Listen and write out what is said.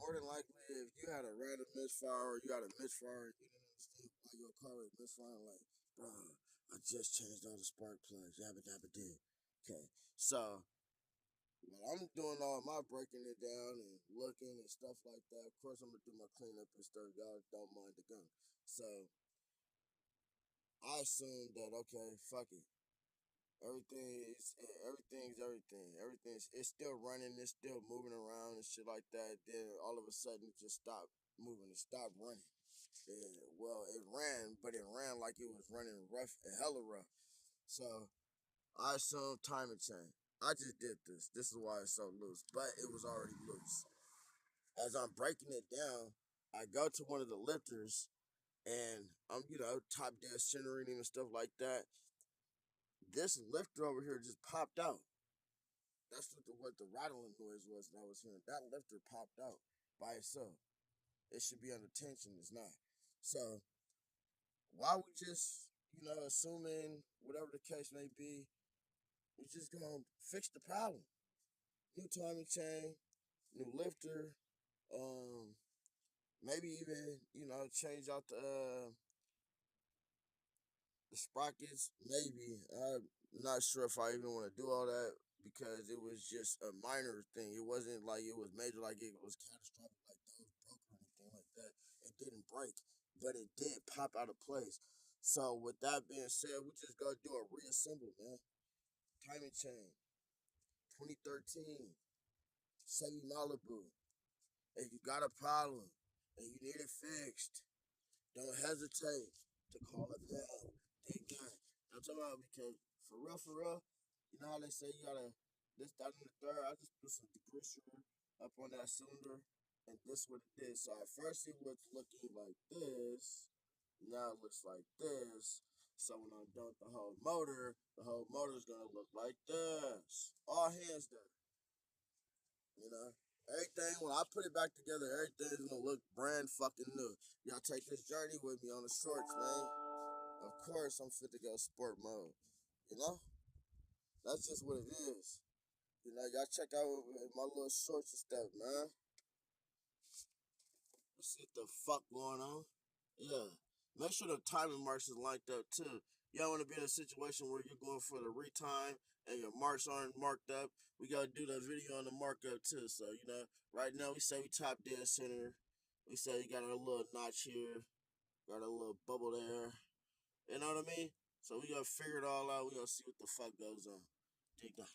more than likely, if you had a random misfire or you had a misfire, you didn't understand why your car was misfiring. Like, bro, I just changed all the spark plugs. Yabba dabba did. Okay, so while I'm doing all my breaking it down and looking and stuff like that, of course I'm gonna do my cleanup and stuff. Y'all don't mind the gun. So I assumed that okay, fuck it. Everything's everything. Everything's it's still running, it's still moving around and shit like that. Then all of a sudden it just stopped moving, it stopped running. Yeah, well, it ran, but it ran like it was running rough and hella rough. So I assumed timing chain. I just did this. This is why it's so loose, but it was already loose. As I'm breaking it down, I go to one of the lifters and I'm, top dead centering and stuff like that. This lifter over here just popped out. That's what the rattling noise was that I was hearing. That lifter popped out by itself. It should be under tension. It's not. So why we just, assuming whatever the case may be, we just gonna fix the problem. New timing chain, new lifter, um, maybe even, change out the sprockets, maybe. I'm not sure if I even want to do all that because it was just a minor thing. It wasn't like it was major, like it was catastrophic, like those broke or anything like that. It didn't break, but it did pop out of place. So with that being said, we just gotta do a reassemble, man. Timing chain, 2013, Chevy Malibu. If you got a problem and you need it fixed, don't hesitate to call up help. They got it. I'm talking about because for real, you know how they say you gotta this, that, and the third. I just threw some degreaser up on that cylinder, and this what it did. So at first it was looking like this. Now it looks like this. So when I'm done with the whole motor's gonna look like this. All hands done. You know? Everything, when I put it back together, everything's gonna look brand fucking new. Y'all take this journey with me on the shorts, man. Of course, I'm fit to go sport mode. You know? That's just what it is. Y'all check out my little shorts and stuff, man. Let's see what the fuck going on. Yeah. Make sure the timing marks is lined up, too. Y'all want to be in a situation where you're going for the retime and your marks aren't marked up. We got to do that video on the markup, too. So, right now we say we top dead center. We say we got a little notch here. Got a little bubble there. You know what I mean? So we got to figure it all out. We got to see what the fuck goes on. Dig that.